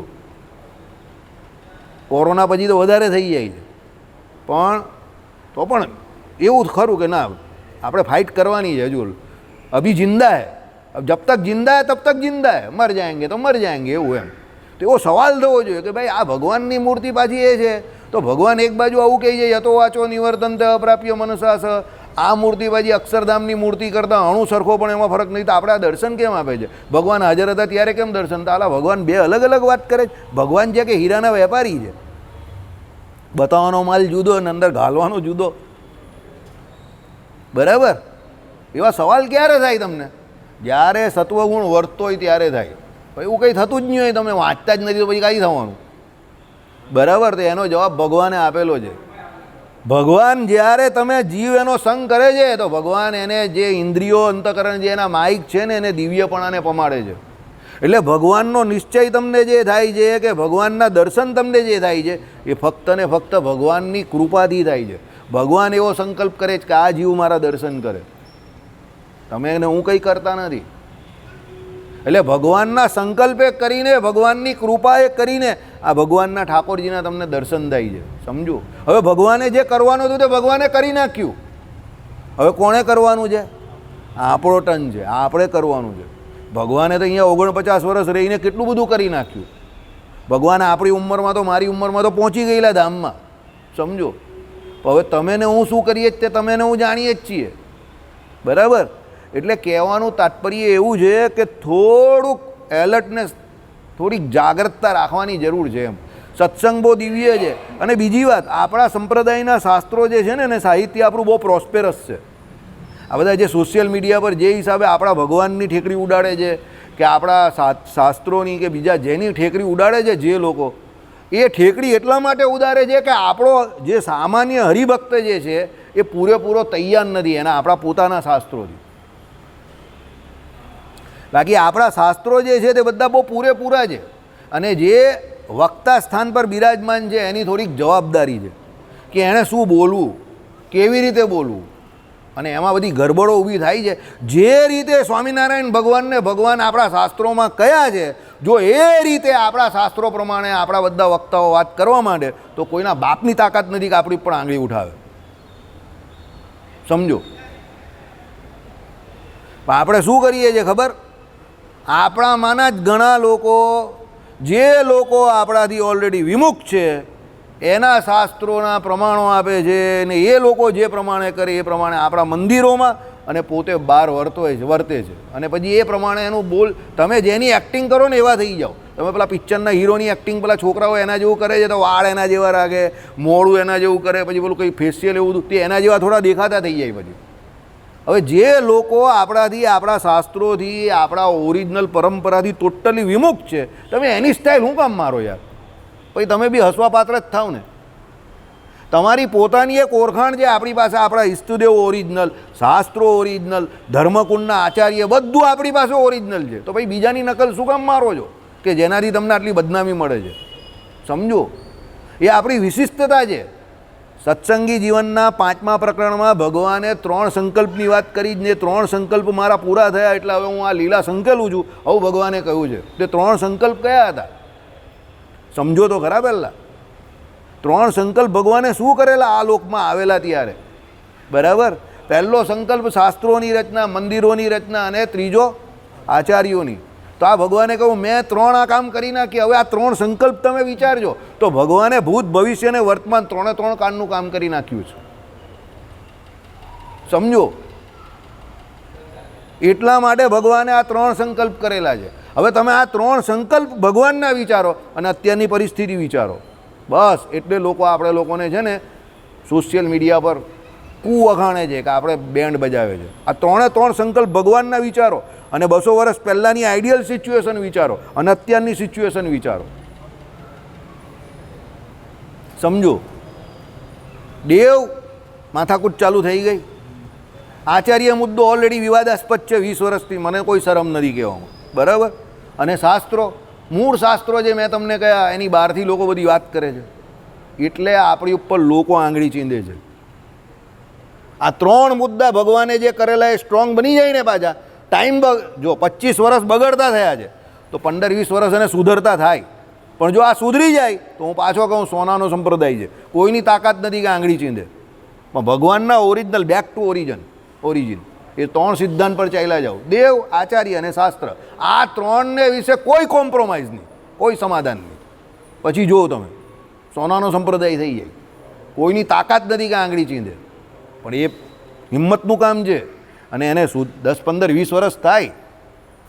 કોરોના પછી તો વધારે થઈ જાય છે, પણ તો પણ એવું જ ખરું કે ના આપણે ફાઇટ કરવાની છે. હજુ અભી જિંદા હૈ, જબ તક જિંદા હૈ તબ તક જિંદા હૈ, મર જાएंगे તો મર જાएंगे એવું એમ. તો એવો સવાલ થવો જોઈએ કે ભાઈ આ ભગવાનની મૂર્તિ પાછી એ છે તો ભગવાન એક બાજુ આવું કહી જાય યતો વાચો નિવર્તન અપ્રાપ્ય મનસાસ, આ મૂર્તિ પાછી અક્ષરધામની મૂર્તિ કરતાં અણુ સરખો પણ એમાં ફરક નહીં. તો આપણે આ દર્શન કેમ આપે છે? ભગવાન હાજર હતા ત્યારે કેમ દર્શન? તો આલા ભગવાન બે અલગ અલગ વાત કરે છે. ભગવાન છે કે હીરાના વેપારી છે, બતાવવાનો માલ જુદો અને અંદર ઘાલવાનો જુદો. બરાબર? એવા સવાલ ક્યારે થાય તમને? જ્યારે સત્વગુણ વર્તતો હોય ત્યારે થાય. એવું કંઈ થતું જ નહીં હોય, તમે વાંચતા જ નથી તો પછી કાંઈ થવાનું? બરાબર? તો એનો જવાબ ભગવાને આપેલો છે. ભગવાન જ્યારે તમે જીવ એનો સંગ કરે છે તો ભગવાન એને જે ઇન્દ્રિયો અંતકરણ જે એના માઇક છે ને એને દિવ્યપણાને પમાડે છે. એટલે ભગવાનનો નિશ્ચય તમને જે થાય છે કે ભગવાનના દર્શન તમને જે થાય છે એ ફક્ત ને ફક્ત ભગવાનની કૃપાથી થાય છે. ભગવાન એવો સંકલ્પ કરે છે કે આ જીવ મારા દર્શન કરે, તમે એને હું કંઈ કરતા નથી. એટલે ભગવાનના સંકલ્પે કરીને, ભગવાનની કૃપાએ કરીને આ ભગવાનના ઠાકોરજીના તમને દર્શન થાય છે. સમજો, હવે ભગવાને જે કરવાનું હતું તે ભગવાને કરી નાખ્યું. હવે કોણે કરવાનું છે? આપણો ટર્ન છે, આપણે કરવાનું છે. ભગવાને તો અહીંયા 49 વર્ષ રહીને કેટલું બધું કરી નાખ્યું. ભગવાન આપણી ઉંમરમાં તો, મારી ઉંમરમાં તો પહોંચી ગયેલા ધામમાં. સમજો, હવે તમે ને હું શું કરીએ તે તમે ને હું જાણીએ જ છીએ. બરાબર? એટલે કહેવાનું તાત્પર્ય એવું છે કે થોડુંક એલર્ટનેસ, થોડીક જાગૃતતા રાખવાની જરૂર છે. એમ સત્સંગ બહુ દિવ્ય છે. અને બીજી વાત, આપણા સંપ્રદાયના શાસ્ત્રો જે છે ને એને સાહિત્ય આપણું બહુ પ્રોસ્પેરસ છે. આ બધા જે સોશિયલ મીડિયા પર જે હિસાબે આપણા ભગવાનની ઠેકડી ઉડાડે છે કે આપણા શાસ્ત્રોની કે બીજા જેની ઠેકડી ઉડાડે છે જે લોકો, એ ઠેકડી એટલા માટે ઉડાડે છે કે આપણો જે સામાન્ય હરિભક્ત જે છે એ પૂરેપૂરો તૈયાર નથી એના આપણા પોતાના શાસ્ત્રોથી. બાકી આપણા શાસ્ત્રો જે છે તે બધા બહુ પૂરેપૂરા છે. અને જે વક્તા સ્થાન પર બિરાજમાન છે એની થોડીક જવાબદારી છે કે એણે શું બોલવું, કેવી રીતે બોલવું. અને એમાં બધી ગરબડો ઊભી થાય છે. જે રીતે સ્વામિનારાયણ ભગવાનને ભગવાન આપણા શાસ્ત્રોમાં કયા છે, જો એ રીતે આપણા શાસ્ત્રો પ્રમાણે આપણા બધા વક્તાઓ વાત કરવા માંડે તો કોઈના બાપની તાકાત નથી કે આપણી પણ આંગળી ઉઠાવે. સમજો, આપણે શું કરીએ છીએ ખબર? આપણામાંના જ ઘણા લોકો, જે લોકો આપણાથી ઓલરેડી વિમુખ છે એના શાસ્ત્રોના પ્રમાણો આપે છે ને એ લોકો જે પ્રમાણે કરે એ પ્રમાણે આપણા મંદિરોમાં અને પોતે બહાર વર્તે છે. અને પછી એ પ્રમાણે એનું બોલ, તમે જેની એક્ટિંગ કરો ને એવા થઈ જાઓ. તમે પેલા પિક્ચરના હીરોની એક્ટિંગ પેલા છોકરાઓ એના જેવું કરે છે તો વાળ એના જેવા રાખે, મોડું એના જેવું કરે, પછી પેલું કંઈ ફેશિયલ એવું તે એના જેવા થોડા દેખાતા થઈ જાય. પછી હવે જે લોકો આપણાથી, આપણા શાસ્ત્રોથી, આપણા ઓરિજિનલ પરંપરાથી ટોટલી વિમુખ છે, તમે એની સ્ટાઇલ શું કામ મારો યાર? પછી તમે બી હસવા પાત્ર જ થાવ ને. તમારી પોતાની એક ઓળખાણ છે આપણી પાસે. આપણા ઈષ્ટદેવ ઓરિજિનલ, શાસ્ત્રો ઓરિજિનલ, ધર્મકુંડના આચાર્ય બધું આપણી પાસે ઓરિજિનલ છે. તો પછી બીજાની નકલ શું કામ મારો છો કે જેનાથી તમને આટલી બદનામી મળે છે? સમજો, એ આપણી વિશિષ્ટતા છે. સત્સંગી જીવનના 5મા પ્રકરણમાં ભગવાને 3 સંકલ્પની વાત કરી જ ને. 3 સંકલ્પ મારા પૂરા થયા એટલે હવે હું આ લીલા સંકેલું છું, આવું ભગવાને કહ્યું છે. તે 3 સંકલ્પ કયા હતા? સમજો તો ખરા. પહેલાં 3 સંકલ્પ ભગવાને શું કરેલા આ લોકમાં આવેલા ત્યારે? બરાબર? પહેલો સંકલ્પ શાસ્ત્રોની રચના, મંદિરોની રચના, અને ત્રીજો આચાર્યોની. તો આ ભગવાને કહ્યું મેં 3 આ કામ કરી નાખી. હવે આ 3 સંકલ્પ તમે વિચારજો તો ભગવાને ભૂત, ભવિષ્ય અને વર્તમાન 3 કાળનું કામ કરી નાખ્યું છે. સમજો, એટલા માટે ભગવાને આ 3 સંકલ્પ કરેલા છે. હવે તમે આ 3 સંકલ્પ ભગવાનના વિચારો અને અત્યારની પરિસ્થિતિ વિચારો. બસ એટલે લોકો, આપણે લોકોને છે ને સોશિયલ મીડિયા પર વખાણે છે કે આપણે બેન્ડ બજાવે છે. આ 3 સંકલ્પ ભગવાનના વિચારો અને 200 વર્ષ પહેલાંની આઈડિયલ સિચ્યુએશન વિચારો અને અત્યારની સિચ્યુએશન વિચારો. સમજો, દેવ માથાકૂટ ચાલુ થઈ ગઈ. આચાર્ય મુદ્દો ઓલરેડી વિવાદાસ્પદ છે 20 વર્ષથી, મને કોઈ શરમ નથી કહેવામાં. બરાબર. અને શાસ્ત્રો, મૂળ શાસ્ત્રો જે મેં તમને કહ્યા એની બહારથી લોકો બધી વાત કરે છે, એટલે આપણી ઉપર લોકો આંગળી ચીંધે છે. આ 3 મુદ્દા ભગવાને જે કરેલા એ સ્ટ્રોંગ બની જાય ને પાછા. ટાઈમ જો 25 વર્ષ બગડતા થયા છે તો 15-20 વર્ષ એને સુધરતા થાય. પણ જો આ સુધરી જાય તો હું પાછો કહું સોનાનો સંપ્રદાય છે, કોઈની તાકાત નથી કે આંગળી ચીંધે. પણ ભગવાનના ઓરિજિનલ, બેક ટુ ઓરિજિન એ 3 સિદ્ધાંત પર ચાલ્યા જાઓ, દેવ, આચાર્ય અને શાસ્ત્ર. આ 3ને વિશે કોઈ કોમ્પ્રોમાઇઝ નહીં, કોઈ સમાધાન નહીં. પછી જુઓ તમે સોનાનો સંપ્રદાય થઈ જાય, કોઈની તાકાત નથી કે આંગળી ચીંધે. પણ એ હિંમતનું કામ છે અને એને 10, 15, 20 વર્ષ થાય,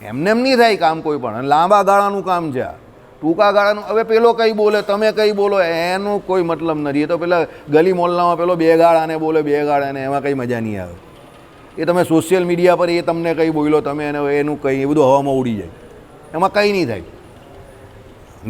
એમને એમ નહીં થાય કામ કોઈ પણ. અને લાંબા ગાળાનું કામ છે આ, ટૂંકા ગાળાનું. હવે પેલો કંઈ બોલે, તમે કંઈ બોલો, એનું કોઈ મતલબ નથી. એ તો પેલા ગલી મોહલ્લામાં પેલો 2 ગાળાને બોલે, 2 ગાળાને, એમાં કંઈ મજા નહીં આવે. એ તમે સોશિયલ મીડિયા પર એ તમને કંઈ બોલ્યો, તમે એને એનું કંઈ, એ બધું હવામાં ઉડી જાય, એમાં કંઈ નહીં થાય.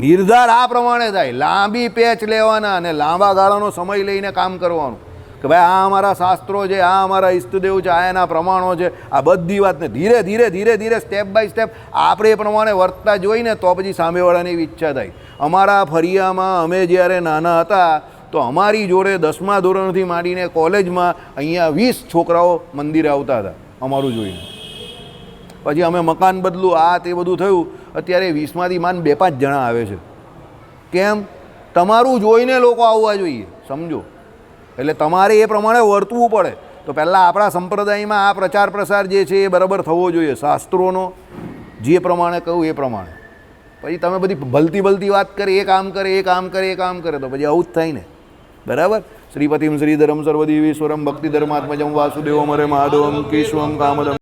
નિર્ધાર આ પ્રમાણે થાય, લાંબી પેચ લેવાના અને લાંબા ગાળાનો સમય લઈને કામ કરવાનું કે ભાઈ આ અમારા શાસ્ત્રો છે, આ અમારા ઈષ્ટદેવ છે, આ એના પ્રમાણો છે. આ બધી વાતને ધીરે ધીરે સ્ટેપ બાય સ્ટેપ આપણે એ પ્રમાણે વર્તતા જોઈને તો પછી સામેવાળાની એવી ઈચ્છા થાય. અમારા ફરિયામાં અમે જ્યારે નાના હતા તો અમારી જોડે 10મા ધોરણથી માંડીને કોલેજમાં અહીંયા 20 છોકરાઓ મંદિરે આવતા હતા અમારું જોઈને. પછી અમે મકાન બદલું, આ તે બધું થયું, અત્યારે 20માંથી માન 2-5 જણા આવે છે. કેમ? તમારું જોઈને લોકો આવવા જોઈએ, સમજો. એટલે તમારે એ પ્રમાણે વર્તવું પડે. તો પહેલાં આપણા સંપ્રદાયમાં આ પ્રચાર પ્રસાર જે છે એ બરાબર થવો જોઈએ, શાસ્ત્રોનો જે પ્રમાણે કહ્યું એ પ્રમાણે. પછી તમે બધી ભલતી વાત કરી, એ કામ કરે, એ કામ કરે, એ કામ કરે, તો પછી આવું જ થાય ને. બરાબર. શ્રીપતિમ શ્રીધરમ સર્વદેવીશ્વરમ ભક્તિ ધર્માત્મજમ વાસુદેવમ હરે મહાદેવમ કેશવમ કામદમ